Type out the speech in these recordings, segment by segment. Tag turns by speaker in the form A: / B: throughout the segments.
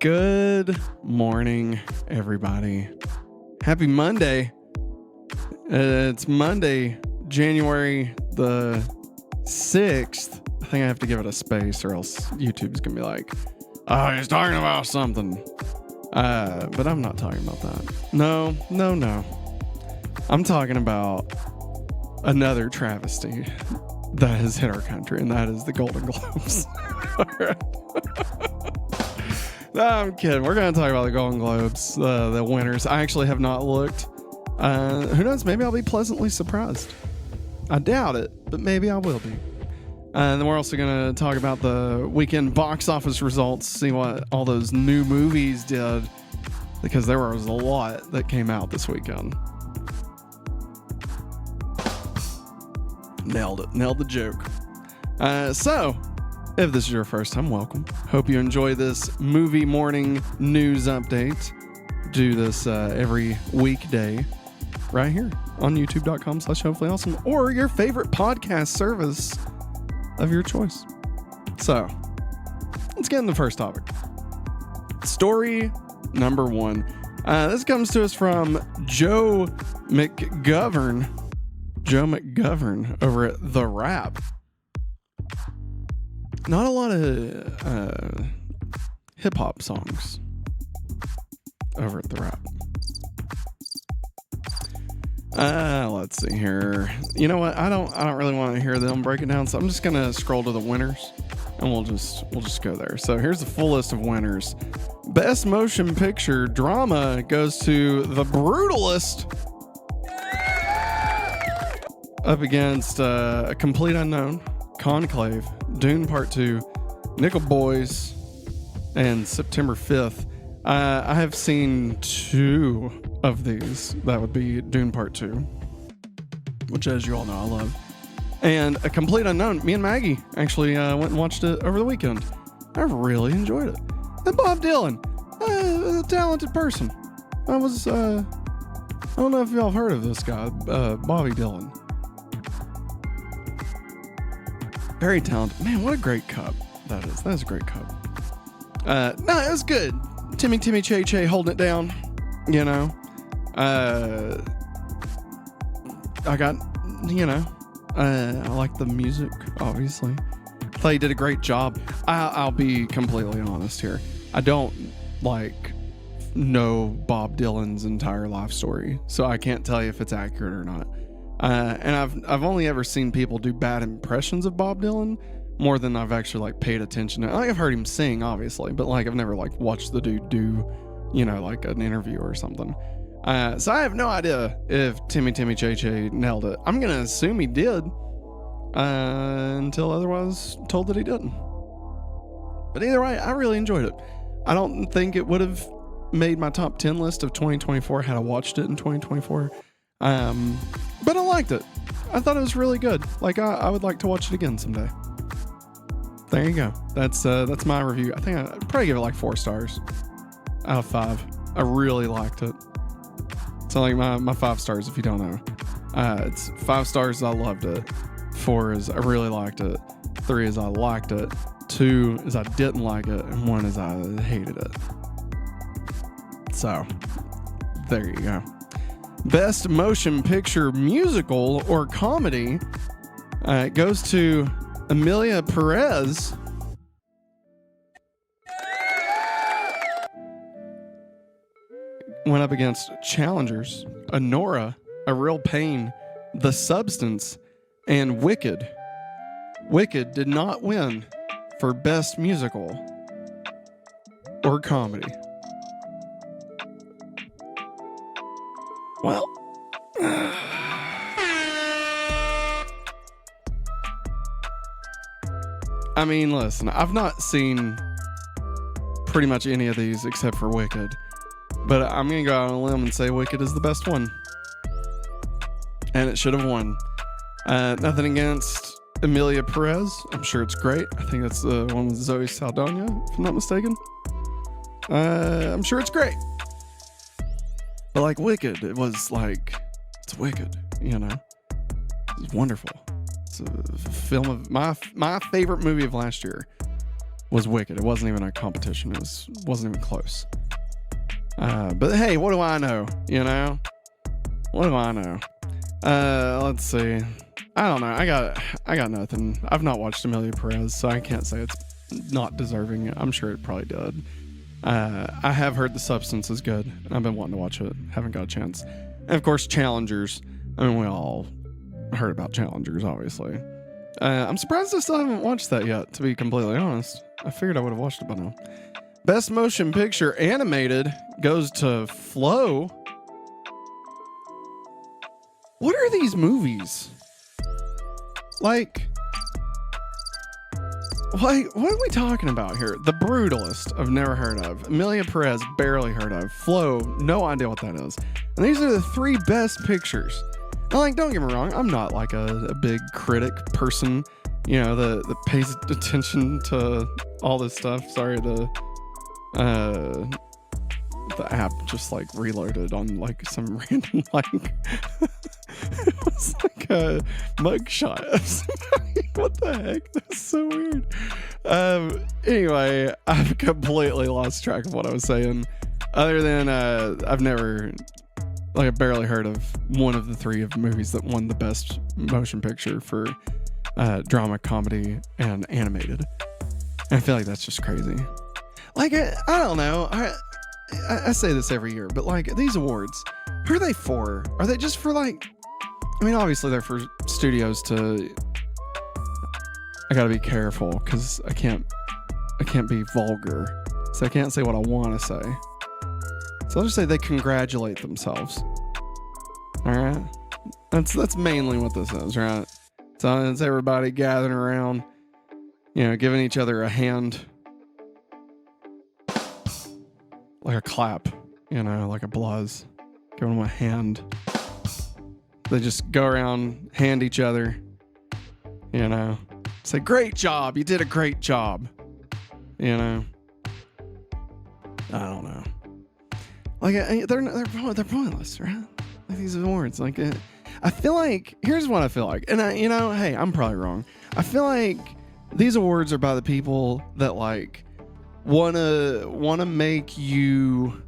A: Good morning, everybody. Happy Monday. It's Monday, January the 6th. I think I have to give it a space or else YouTube's going to be like, oh, he's talking about something. But I'm not talking about that. No. I'm talking about another travesty that has hit our country, and that is the Golden Globes. No, I'm kidding. We're going to talk about the Golden Globes, the winners. I actually have not looked. Who knows? Maybe I'll be pleasantly surprised. I doubt it, but maybe I will be. And then we're also going to talk about the weekend box office results, see what all those new movies did, because there was a lot that came out this weekend. Nailed it. Nailed the joke. So, if this is your first time, welcome. Hope you enjoy this movie morning news update. Do this every weekday right here on youtube.com/hopefullyawesome or your favorite podcast service of your choice. So, let's get into the first topic. Story number one. This comes to us from Joe McGovern over at The Wrap. Not a lot of hip-hop songs over at The Wrap. Let's see here. You know what? I don't really want to hear them break it down, so I'm just gonna scroll to the winners, and we'll just go there. So here's the full list of winners. Best Motion Picture Drama goes to The Brutalist, up against A Complete Unknown, Conclave, Dune Part 2, Nickel Boys, and September 5th. I have seen two of these. That would be Dune Part 2, which, as you all know, I love. And A Complete Unknown. Me and Maggie actually went and watched it over the weekend. I really enjoyed it. And Bob Dylan, a talented person. I don't know if y'all have heard of this guy, Bobby Dylan. Very talented. Man, what a great cup that is. That is a great cup. No, it was good. Timmy Che holding it down, you know. I like the music, obviously. I thought he did a great job. I'll be completely honest here. I don't know Bob Dylan's entire life story, so I can't tell you if it's accurate or not. And I've only ever seen people do bad impressions of Bob Dylan more than I've actually paid attention to. I've heard him sing, obviously, but I've never watched the dude do, an interview or something. So I have no idea if Timmy Che nailed it. I'm gonna assume he did, until otherwise told that he didn't. But either way, I really enjoyed it. I don't think it would have made my top 10 list of 2024 had I watched it in 2024. But I liked it. I thought it was really good. I would like to watch it again someday. There you go. That's my review. I think I'd probably give it 4 stars out of 5. I really liked it. So my 5 stars, if you don't know. It's 5 stars, I loved it. 4 is I really liked it. 3 is I liked it. 2 is I didn't like it. And 1 is I hated it. So, there you go. Best Motion Picture Musical or Comedy goes to Emilia Perez. Went up against challengers Anora, A Real Pain, The Substance, and Wicked. Wicked did not win for Best Musical or Comedy. Well, listen, I've not seen pretty much any of these except for Wicked, but I'm going to go out on a limb and say Wicked is the best one. And it should have won. Nothing against Emilia Perez. I'm sure it's great. I think that's the one with Zoe Saldana, if I'm not mistaken. I'm sure it's great. But Wicked, it was it's Wicked, It's wonderful. It's a film of my favorite movie of last year. was Wicked. It wasn't even a competition. Wasn't even close. But hey, what do I know? You know? What do I know? Let's see. I don't know. I got nothing. I've not watched Amelia Perez, so I can't say it's not deserving. I'm sure it probably did. I have heard The Substance is good, and I've been wanting to watch it. Haven't got a chance. And of course, Challengers. I mean, we all heard about Challengers, obviously. I'm surprised I still haven't watched that yet, to be completely honest. I figured I would have watched it by now. Best Motion Picture Animated goes to Flow. What are these movies? Like, what are we talking about here? The Brutalist, I've never heard of. Amelia Perez, barely heard of. Flow, no idea what that is. And these are the 3 best pictures. Now, like, don't get me wrong, I'm not like a big critic person, you know, that pays attention to all this stuff. Sorry, the app just like reloaded on like some random like it was like a mugshot of somebody. What the heck? That's so weird. Anyway, I've completely lost track of what I was saying. Other than I've barely heard of one of the 3 of movies that won the best motion picture for drama, comedy, and animated. And I feel like that's just crazy. Like, I don't know. I say this every year, but like these awards, who are they for? Are they just for like, I mean, obviously they're for studios to, I gotta be careful because I can't be vulgar. So I can't say what I want to say. So I'll just say they congratulate themselves. All right. That's mainly what this is, right? So it's everybody gathering around, you know, giving each other a hand. Like a clap, you know, like applause. Giving them a hand. They just go around, hand each other, you know. Say, great job, you did a great job. You know. I don't know. Like, they're pointless, right? Like these awards. Like, I feel like, here's what I feel like. And, hey, I'm probably wrong. I feel like these awards are by the people that, like, wanna make you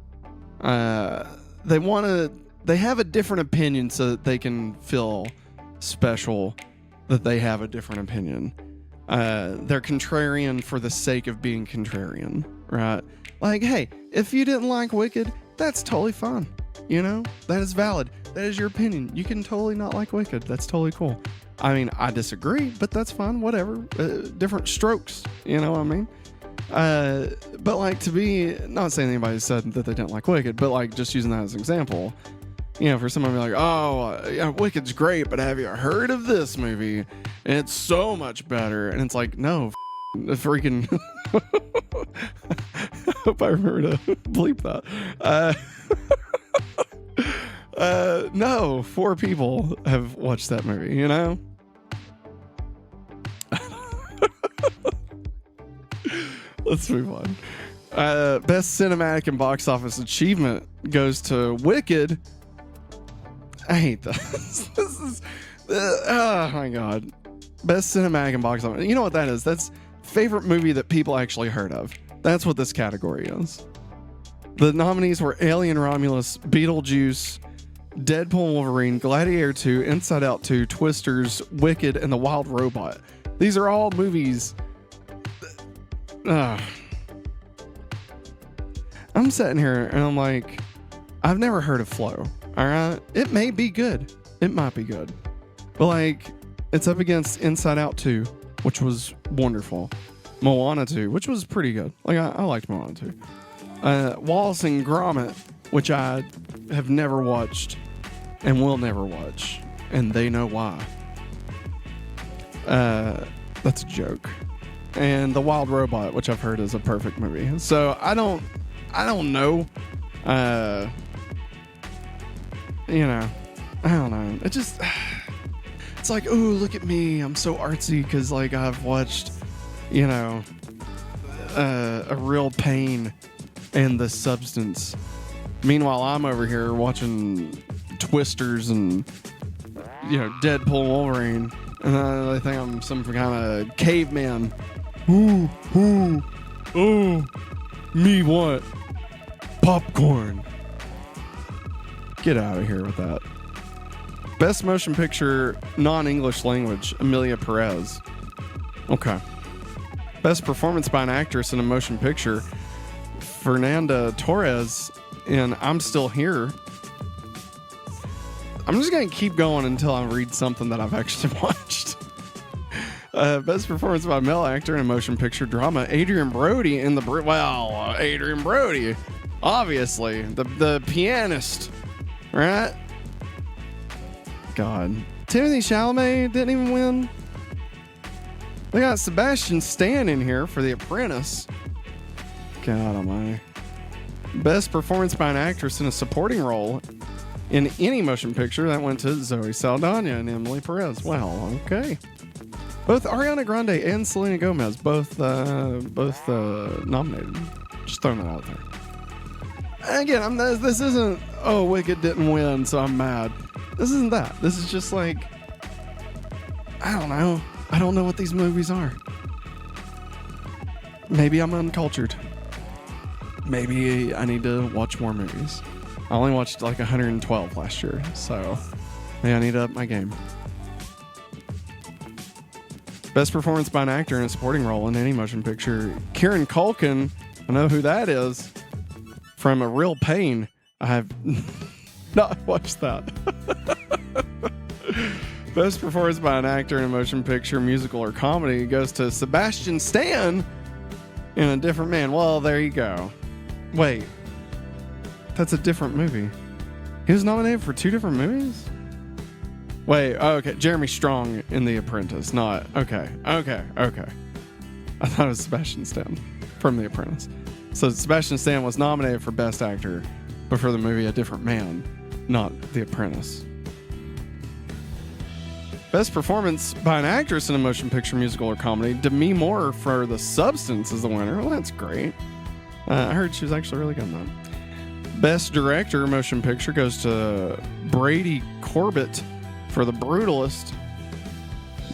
A: they have a different opinion so that they can feel special that they have a different opinion. They're contrarian for the sake of being contrarian, right? Like, hey, if you didn't like Wicked, that's totally fine. You know, that is valid. That is your opinion. You can totally not like Wicked. That's totally cool. I mean, I disagree, but that's fine. Whatever. Different strokes. You know what I mean? But like, to be, not saying anybody said that they didn't like Wicked, but like just using that as an example, you know, for someone to be like, oh, yeah, Wicked's great, but have you heard of this movie? It's so much better. And it's like, no, the freaking, I hope I remember to bleep that. No, 4 people have watched that movie, you know? Let's move on. Best cinematic and box office achievement goes to Wicked. I hate this. This is, oh my God. Best cinematic and box office. You know what that is? That's favorite movie that people actually heard of. That's what this category is. The nominees were Alien Romulus, Beetlejuice, Deadpool Wolverine, Gladiator 2, Inside Out 2, Twisters, Wicked, and The Wild Robot. These are all movies. I'm sitting here and I'm like, I've never heard of Flow. All right. It may be good. It might be good. But like, it's up against Inside Out 2, which was wonderful. Moana 2, which was pretty good. Like, I liked Moana 2. Wallace and Gromit, which I have never watched and will never watch. And they know why. That's a joke. And The Wild Robot, which I've heard is a perfect movie. So I don't know. You know, I don't know. It just, it's like, oh, look at me. I'm so artsy because like I've watched, you know, A Real Pain and The Substance. Meanwhile, I'm over here watching Twisters and, you know, Deadpool Wolverine. And I think I'm some kind of caveman. Ooh, ooh. Oh, me want popcorn. Get out of here with that. Best motion picture, non-English language, Emilia Perez. Okay. Best performance by an actress in a motion picture, Fernanda Torres in I'm Still Here. I'm just going to keep going until I read something that I've actually watched. Best performance by a male actor in a motion picture drama, Adrian Brody in Adrian Brody, obviously, the pianist, right? God. Timothy Chalamet didn't even win. They got Sebastian Stan in here for The Apprentice. God almighty. Best performance by an actress in a supporting role in any motion picture, that went to Zoe Saldana and Emily Perez. Well, okay. Both Ariana Grande and Selena Gomez both nominated. Just throwing that out there. Again, this isn't, oh, Wicked didn't win, so I'm mad. This isn't that. This is just like, I don't know. I don't know what these movies are. Maybe I'm uncultured. Maybe I need to watch more movies. I only watched like 112 last year, so maybe I need to up my game. Best performance by an actor in a supporting role in any motion picture, Kieran Culkin. I know who that is from A Real Pain. I have not watched that. Best performance by an actor in a motion picture, musical, or comedy goes to Sebastian Stan in A Different Man. Well, there you go. Wait, that's a different movie. He was nominated for 2 different movies? Wait, okay. Jeremy Strong in The Apprentice. Not, okay. I thought it was Sebastian Stan from The Apprentice. So Sebastian Stan was nominated for Best Actor, but for the movie A Different Man, not The Apprentice. Best performance by an actress in a motion picture, musical, or comedy, Demi Moore for The Substance is the winner. Well, that's great. I heard she was actually really good in that. Best director motion picture goes to Brady Corbett for The Brutalist.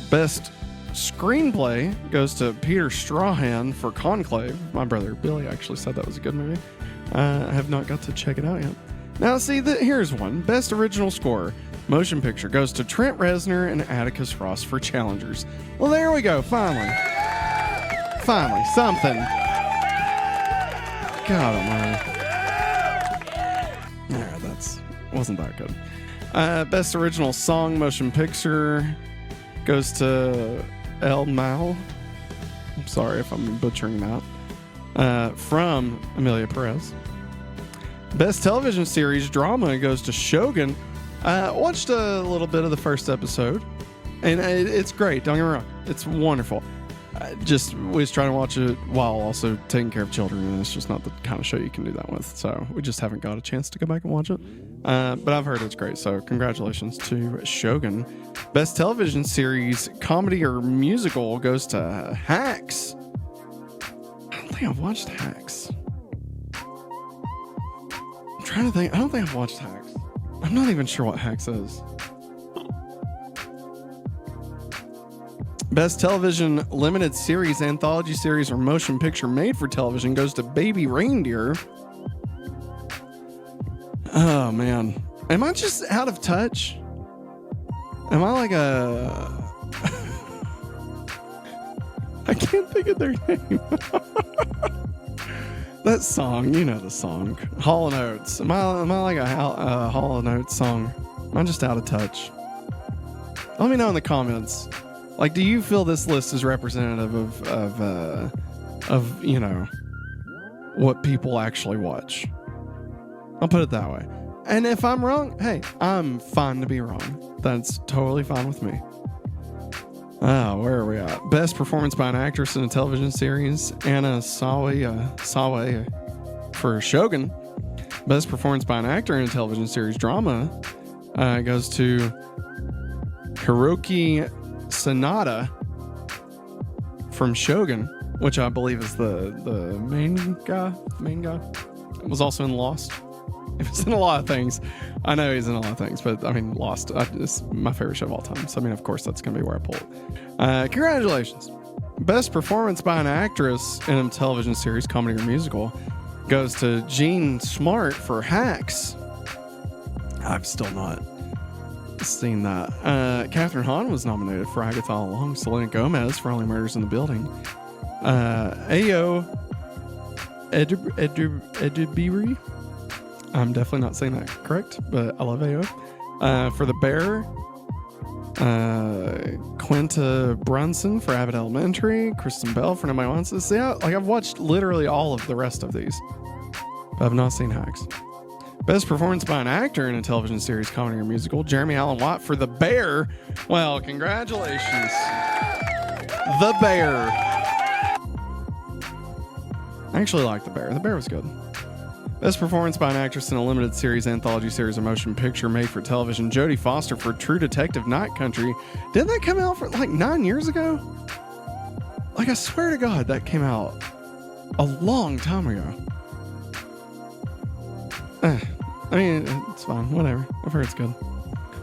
A: Best screenplay goes to Peter Strahan for Conclave. My brother Billy actually said that was a good movie. I have not got to check it out yet. Now, see, here's one. Best original score motion picture goes to Trent Reznor and Atticus Ross for Challengers. Well, there we go. Finally, something. God almighty. Yeah, wasn't that good. Best original song motion picture goes to El Mal. I'm sorry if I'm butchering that. From Emilia Perez. Best television series drama goes to Shogun. Watched a little bit of the first episode, and it's great. Don't get me wrong, it's wonderful. We was trying to watch it while also taking care of children, and it's just not the kind of show you can do that with. So we just haven't got a chance to go back and watch it. But I've heard it's great. So congratulations to Shogun. Best television series, comedy or musical goes to Hacks. I don't think I've watched Hacks. I'm trying to think. I don't think I've watched Hacks. I'm not even sure what Hacks is. Best television limited series, anthology series, or motion picture made for television goes to Baby Reindeer. Oh, man. Am I just out of touch? Am I like a... I can't think of their name. That song, you know the song. Hall & Oates. Am I like a Hall & Oates song? Am I just out of touch? Let me know in the comments. Like, do you feel this list is representative of you know, what people actually watch? I'll put it that way. And if I'm wrong, hey, I'm fine to be wrong. That's totally fine with me. Where are we at? Best performance by an actress in a television series, Anna Sawai for Shogun. Best performance by an actor in a television series drama goes to Hiroki Sanada from Shogun, which I believe is the main guy. It was also in Lost. He was in a lot of things. I know he's in a lot of things, but I mean, Lost is my favorite show of all time. So I mean, of course, that's going to be where I pull it. Congratulations. Best performance by an actress in a television series, comedy, or musical goes to Jean Smart for Hacks. I've still not seen that. Catherine Hahn was nominated for Agatha All Along. Selena Gomez for Only Murders in the Building. Ayo Edubiri. I'm definitely not saying that correct, but I love Ayo. For The Bear. Quinta Brunson for Abbott Elementary. Kristen Bell for Nobody Wants This. Yeah, like I've watched literally all of the rest of these, but I've not seen Hacks. Best performance by an actor in a television series, comedy, or musical, Jeremy Allen White for The Bear. Well, congratulations. The Bear. I actually like The Bear. The Bear was good. Best performance by an actress in a limited series, anthology series, or motion picture made for television, Jodie Foster for True Detective Night Country. Didn't that come out for like 9 years ago? Like, I swear to God, that came out a long time ago. I mean, it's fine. Whatever. I've heard it's good.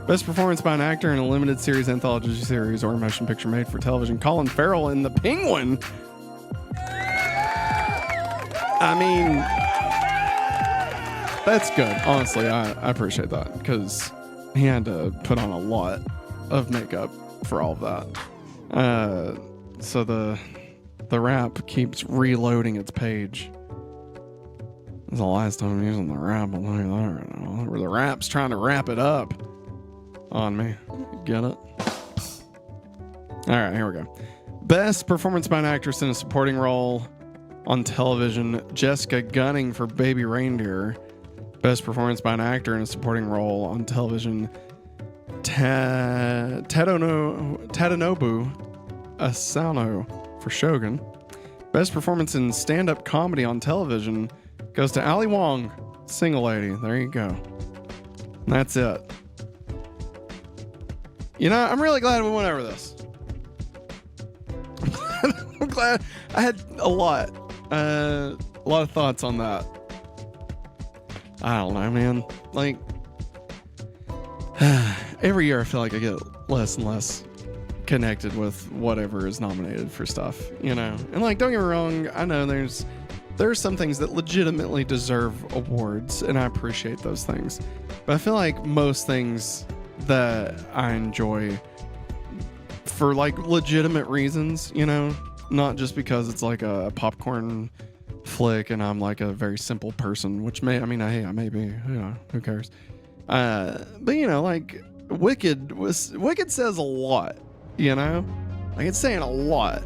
A: Best performance by an actor in a limited series, anthology series, or motion picture made for television, Colin Farrell in The Penguin. I mean, that's good. Honestly, I appreciate that because he had to put on a lot of makeup for all of that. So the rap keeps reloading its page. This is the last time I'm using the rap. I'll tell you that right now. Where the rap's trying to wrap it up on me. Get it? All right, here we go. Best performance by an actress in a supporting role on television, Jessica Gunning for Baby Reindeer. Best performance by an actor in a supporting role on television, Tadanobu Asano for Shogun. Best performance in stand-up comedy on television goes to Ali Wong, Single Lady. There you go. And that's it. You know, I'm really glad we went over this. I'm glad. I had a lot of thoughts on that. I don't know, man. Like, every year I feel like I get less and less connected with whatever is nominated for stuff, you know? And like, don't get me wrong, I know there's some things that legitimately deserve awards, and I appreciate those things. But I feel like most things that I enjoy for like legitimate reasons, you know, not just because it's like a popcorn flick and I'm like a very simple person, which I may be, you know, who cares? But you know, like Wicked says a lot, you know, like it's saying a lot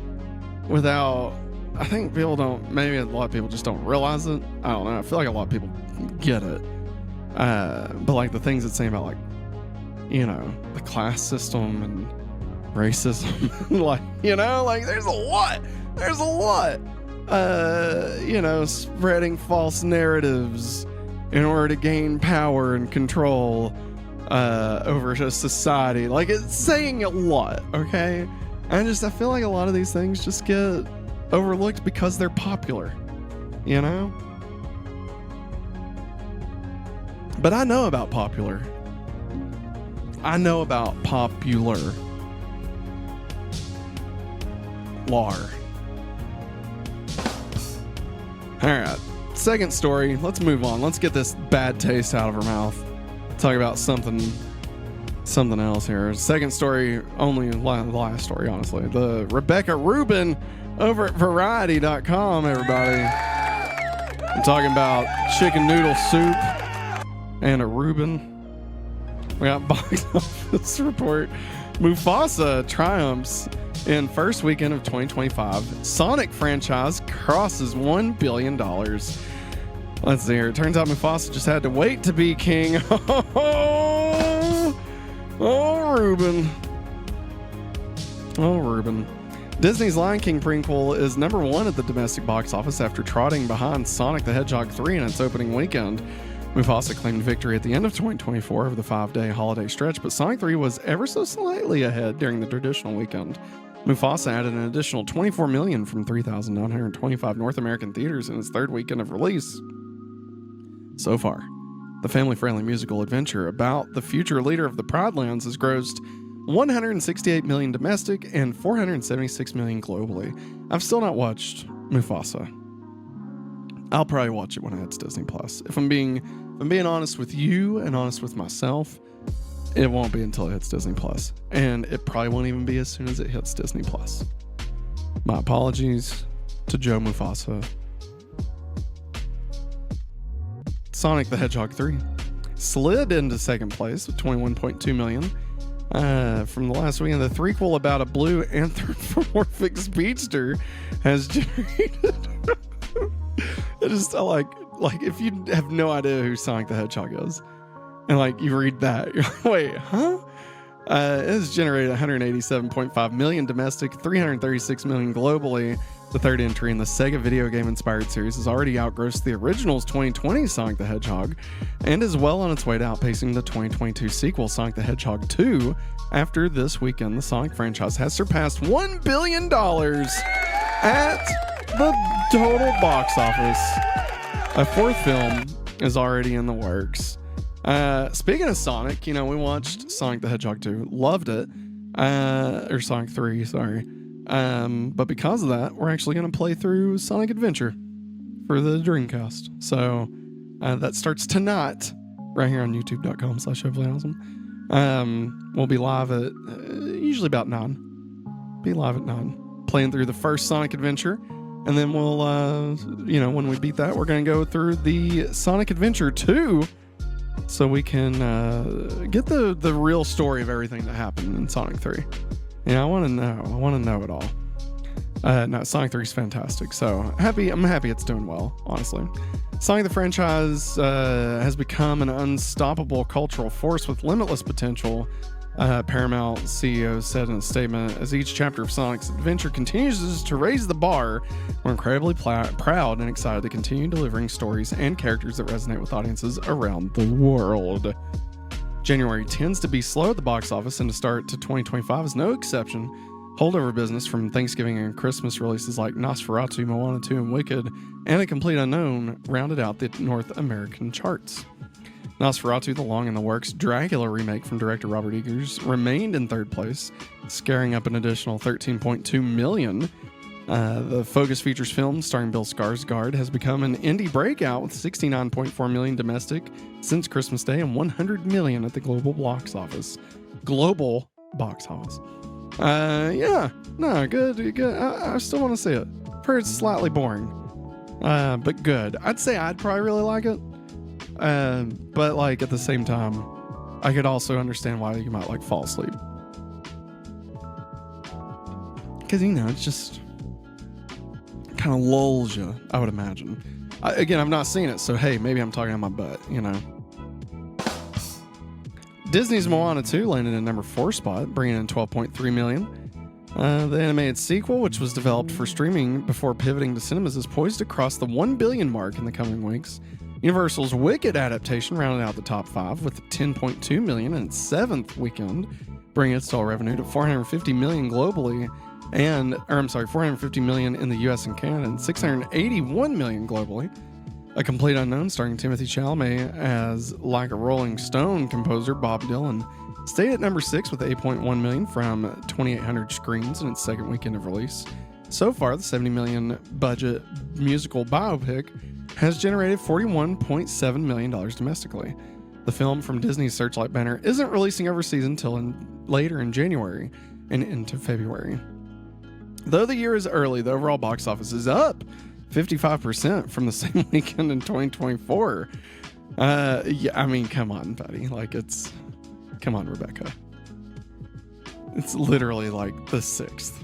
A: without, I think maybe a lot of people just don't realize it. I don't know. I feel like a lot of people get it. But like the things it's saying about like, you know, the class system and racism, like, you know, like there's a lot, you know, spreading false narratives in order to gain power and control over a society. Like it's saying a lot, okay? I feel like a lot of these things just get overlooked because they're popular, you know? But I know about popular. Lar. Alright, second story. Let's move on. Let's get this bad taste out of our mouth. Talk about something else here. Second story, only the last story, honestly. The Rebecca Rubin over at Variety.com, everybody. I'm talking about chicken noodle soup and a Reuben. We got box office report. Mufasa triumphs in first weekend of 2025. Sonic franchise crosses $1 billion. Let's see here. It turns out Mufasa just had to wait to be king. Oh, Reuben. Disney's Lion King prequel is number one at the domestic box office after trotting behind Sonic the Hedgehog 3 in its opening weekend. Mufasa claimed victory at the end of 2024 over the 5-day holiday stretch, but Sonic 3 was ever so slightly ahead during the traditional weekend. Mufasa added an additional $24 million from 3,925 North American theaters in its third weekend of release. So far, the family-friendly musical adventure about the future leader of the Pride Lands has grossed 168 million domestic and 476 million globally. I've still not watched Mufasa. I'll probably watch it when it hits Disney Plus. If I'm being honest with you and honest with myself, it won't be until it hits Disney Plus, and it probably won't even be as soon as it hits Disney Plus. My apologies to Joe Mufasa. Sonic the Hedgehog 3 slid into second place with 21.2 million. From the last weekend, the threequel about a blue anthropomorphic speedster has generated. I like if you have no idea who Sonic the Hedgehog is, and like you read that, you're like, wait, huh? It has generated 187.5 million domestic, 336 million globally. The third entry in the Sega video game inspired series has already outgrossed the original's 2020 Sonic the Hedgehog and is well on its way to outpacing the 2022 sequel Sonic the Hedgehog 2. After this weekend, the Sonic franchise has surpassed $1 billion at the total box office. A fourth film is already in the works. Speaking of Sonic, we watched Sonic the Hedgehog 2, loved it, or Sonic 3, sorry. But because of that, we're actually going to play through Sonic Adventure for the Dreamcast. So that starts tonight right here on youtube.com/hopefullyawesome. We'll be live at usually about 9. Be live at 9, playing through the first Sonic Adventure. And then we'll, when we beat that, we're going to go through the Sonic Adventure 2 so we can get the real story of everything that happened in Sonic 3. I want to know it all. No, Sonic 3 is fantastic. So I'm happy it's doing well, honestly. Sonic the franchise has become an unstoppable cultural force with limitless potential. Paramount CEO said in a statement, as each chapter of Sonic's adventure continues to raise the bar, we're incredibly proud and excited to continue delivering stories and characters that resonate with audiences around the world. January tends to be slow at the box office, and to start to 2025 is no exception. Holdover business from Thanksgiving and Christmas releases like Nosferatu, Moana 2, and Wicked, and A Complete Unknown rounded out the North American charts. Nosferatu, the long-in-the-works Dracula remake from director Robert Eggers, remained in third place, scaring up an additional 13.2 million. The Focus Features film starring Bill Skarsgård has become an indie breakout with 69.4 million domestic since Christmas Day and 100 million at the global box office. Good. I still want to see it. I've heard it's slightly boring, but good. I'd say I'd probably really like it, but like at the same time, I could also understand why you might fall asleep, because it's just kind of lulls you, I would imagine. I've not seen it, so hey, maybe I'm talking on my butt, Disney's Moana 2 landed in number 4 spot, bringing in 12.3 million. The animated sequel, which was developed for streaming before pivoting to cinemas, is poised to cross the 1 billion mark in the coming weeks. Universal's Wicked adaptation rounded out the top 5 with 10.2 million in its 7th weekend, bringing its total revenue to 450 million globally. 450 million in the US and Canada and 681 million globally. A Complete Unknown starring Timothée Chalamet as Like a Rolling Stone composer Bob Dylan stayed at number 6 with 8.1 million from 2,800 screens in its second weekend of release. So far, the 70 million budget musical biopic has generated $41.7 million domestically. The film from Disney's Searchlight banner isn't releasing overseas until later in January and into February. Though the year is early, the overall box office is up 55% from the same weekend in 2024. Come on, buddy. Come on, Rebecca. It's literally like the 6th,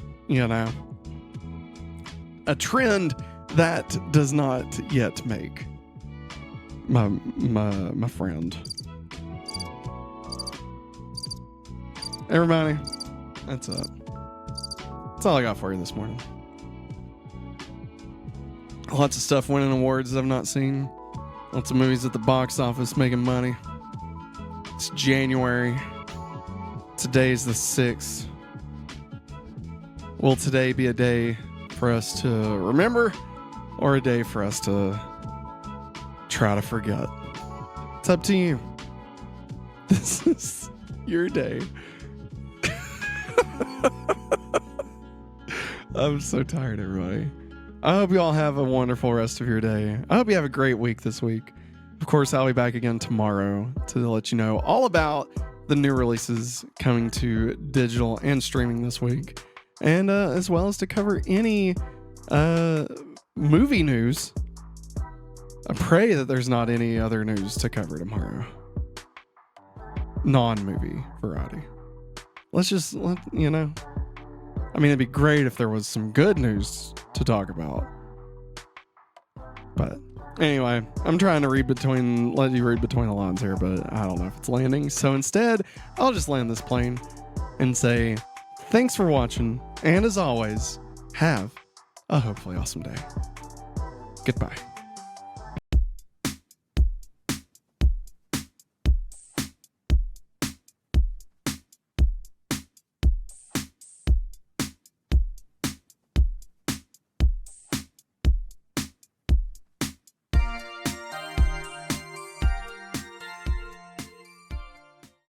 A: A trend that does not yet make my friend. Everybody, that's it. That's all I got for you this morning. Lots of stuff winning awards that I've not seen. Lots of movies at the box office making money. It's January. Today's the 6th. Will today be a day for us to remember or a day for us to try to forget? It's up to you. This is your day. I'm so tired, everybody. I hope you all have a wonderful rest of your day. I hope you have a great week this week. Of course, I'll be back again tomorrow to let you know all about the new releases coming to digital and streaming this week, and as well as to cover any movie news. I pray that there's not any other news to cover tomorrow. Non-movie variety. Let you know. I mean, it'd be great if there was some good news to talk about. But anyway, I'm trying to let you read between the lines here, but I don't know if it's landing. So instead, I'll just land this plane and say, thanks for watching. And as always, have a hopefully awesome day. Goodbye.